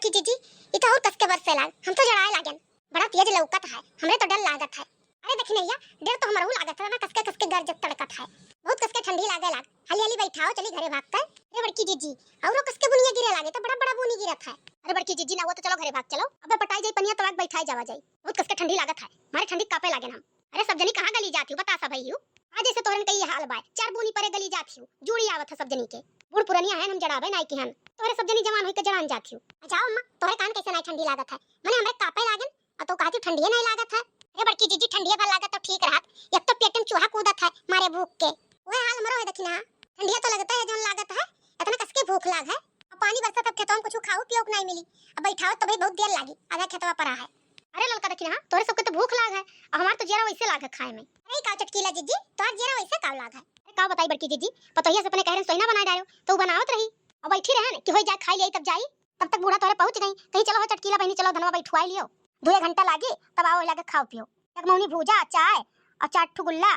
बड़की जीजी ई तो और कस के बरसे लाग, हम तो जड़ाए लागन, बड़ा तेज लौकत है, हमरे तो डर लागत है। अरे देखी नैया, डर तो हमरहु लागत है ना, कस के गरज तड़कत है, बहुत कस के ठंडी लागे लाग। हाली हाली बैठाओ, चली घरे भाग कर। अरे बड़की जीजी, औरो कस के बुनिया गिरे लागे तो बड़ा बड़ा बुनी गिरत है। अरे बड़की जीजी ना हुआ तो चलो घरे भाग चलो, अबे पटाई जाई पनिया तो आग बैठाई जावा जाई, बहुत कस के ठंडी लागत है, मारे ठंडी कापे लागे हम। अरे सब जनी कहां गली जाती हो बता सब भईयू, आज जैसे तोरन कई हाल बाय, चार बुनी परे गली जाती हो, जुड़ी आवत है सब जनी के, बूढ़ पुरनिया है हम जड़ावे नाई की हन, तोरे सब जनी जवान होई के जड़ान जाती हो। जाओ अम्मा, तोरे कान कैसे नहीं ठंडी लागत है, माने हमरे कापे लागन, आ तो कहती ठंडी नहीं लागत है। अरे बड़की जीजी ठंडी बा लागत तो ठीक रहत, एक तो पेट में चूहा कूदत है मारे भूख के, ओए हाल मरो है देखी ना, ठंडिया तो लगता है जोन लागत है, इतना कस के भूख लाग है। अब पानी बरसा तब खेतों में कुछ खाओ पियो नहीं मिली, अब बैठाओ तभी बहुत देर लागी, आधा खेतवा पड़ा है। अरे ललका देखी ना, तोरे सबके तो भूख लाग है, और हमार तो जेरा वैसे लाग है खाए में। अरे का चटकीला जीजी, तोर जेरा वैसे का लाग है। अरे का बताई बड़की जीजी, पतोहिया से अपने कहरन सोइना बना डालो, तो बनावत रही, अब बैठी रहे कि होई जाए खाई ले तब जाई, तब तक बूढ़ा तोरे पहुंच गई, कहीं चलो हो चटकीला बहनी चलो धनवा बैठवाई लियो, 2 घंटा लागे तब आओ लागे खाओ पियो, एक मौनी भूजा चाय और 4 ठो गुल्ला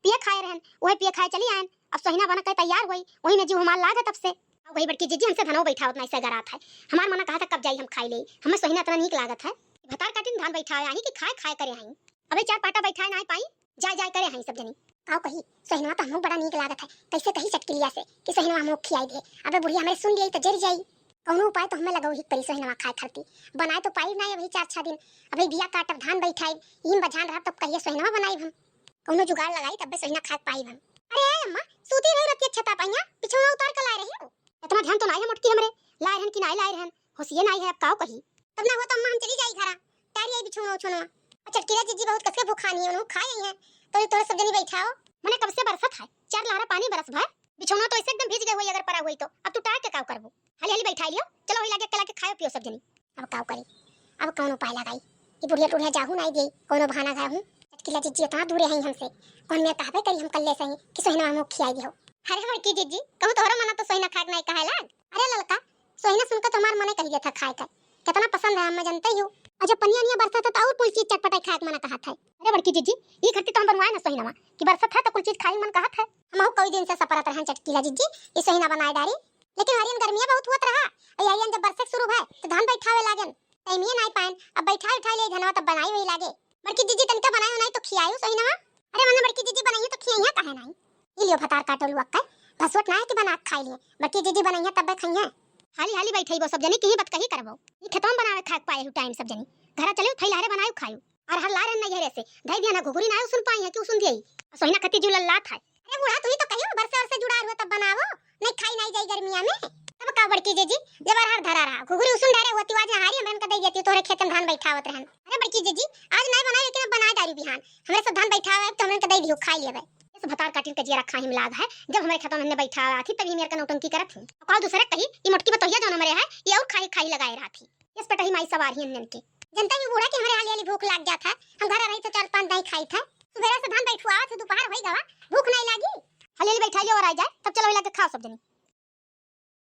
पिए खाए रहन, वही पिए खाए चली आन, अब सोहिना बना के तैयार हुई, वही में जीव हमार लागे तब से। अब वही बड़की जीजी हमसे धनवा बैठावत नहीं से गरात है, हमार मना कहा था कब जाई हम खाई ले, हमें सोहिना इतना नीक लागत है, भतार काटिन धान बैठाए आही कि खाए खाए करे आही, अबे 4 पाटा बैठाए ना पाई, जाय जाय करे आही सब जनी। काओ कही सोहिना तो हमो बड़ा नीक लागत है, कैसे कही चटकिलिया से कि सोहिना हमो खियाई दे, अबे बुढ़िया हमरे सुन लिया तो जर जाई, कौनो उपाय तो हमें लगाओ ही परी सोहिना खाए खाती, बनाए तो पाई नहीं अभी 4-6 दिन, अबे बिया काटब धान बैठाई, इन बजान रह तब कहिए सोहिना बनाई हम, कौनो जुगाड़ लगाई तब सोहिना खाए पाई हम। अरे अम्मा सूती रही रतिया छता पाइया, पिछोना उतार कर लाए रही हो, इतना ध्यान तो नहीं है मुटकी हमरे, लाए रहन कि नहीं लाए रहन, होशिये नहीं है अब काओ कही, तब ना हो तो अम्मा हम चली जाई घरा, तारी आई बिछोना उछोना, और चटकीला जीजी बहुत कसके भूखानी है, उन्हों खाई है, तो तोरे सब जनी बैठाओ, मने कब से बरसत है, 4 लारा पानी बरस भर, बिछोना तो ऐसे एकदम भीज गए हुई अगर पड़ा हुई तो, अब तू टाट के काओ करबो, हाली हाली बैठा लियो, चलो वही लागे के खाओ पियो सब जनी। अब काओ करी, अब कौन उपाय लगाई, ये बुढ़िया टुढ़िया जाहू नहीं गई, कोनो बहाना गाहू, चटकीला जीजी इतना दूर है हमसे, कौन मैं कहबे करी हम कल्ले सही कि सोहिना हमो खियाई दियो। अरे बड़की जीजी, कहूं तोहरा मना तो सोहिना खाए नहीं कहे लाग, अरे ललका सोहिना सुनकर तो हमार मने कही देता खाए का, कितना पसंद है हम जानते ही हो, और जब पनिया निया बरसत है तो और कुछ चीज चटपटाई खाए मना कहा था। अरे बड़की जीजी, ये खट्टी तो हम बनवाए ना सोहिना कि बरसत है तो कुछ चीज खाई मन कहा था, हम कई दिन से सपरत रहन चटकीला जीजी ये सोहिना बनाए डारी, लेकिन हरियन गर्मियां बहुत हुत रहा, अयन जब बरसत शुरू भय तो धान बैठावे लागन, टाइमिए नहीं पाएन, अब बैठा उठा ले धनवा तब बनाई वही लागे, बड़की जीजी तनका बनायो नहीं तो खियायो सोहिना, अरे मने बड़की जीजी बनाई तो खियाइया काहे नहीं, ई लियो भतार काटलु अक्का, भसवट ना है कि बना खाई लिए, बड़की जीजी बनाइया तब खइया, हाली हाली बैठई बो सब जनी की बात कही करबो, ई खेतों में बनावे खाक पाए टाइम सब जनी, घरा चले थैलारे बनायो खायो, और हर लारे नहीं हेरे से धई दिया ना घुघुरी ना सुन पाई है कि सुन दियई, सोहिना खती जुलल लात है। अरे बूढ़ा तू ही तो कहियो बरसे और से जुड़ा हुआ तब बनावो, नहीं खाई नहीं जाई गर्मिया में, तब का बड़की जीजी जब हर धरा रहा घुघुरी उसन डारे होती वाज हारी हमन का दई देती तोरे खेत में धान बैठावत रहन। अरे बड़की जीजी आज नहीं बनाए लेकिन बना डारी बिहान, हमरे सब धान बैठावे तो हमन का दई दियो खाई लेबे, इस भतार काटिन के जिया रखा हिम लाग है, जब हमारे खेतों में बैठा थी तभी मेरे का नौटंकी करत थी, और दूसरा कही ये मोटकी बतोहिया जो हमरे है ये और खाई खाई लगाए रहा थी, इस पे कही माई सवार ही नन के जनता भी बूढ़ा के हमारे हाली हाली भूख लग जाता है, हम घर रही तो 4-5 नहीं खाई था, सुबह से धान बैठवा तो दोपहर होई गवा भूख नहीं लगी, हाली हाली बैठा लियो और आ जाए तब चलो लगे खाओ सब जनी।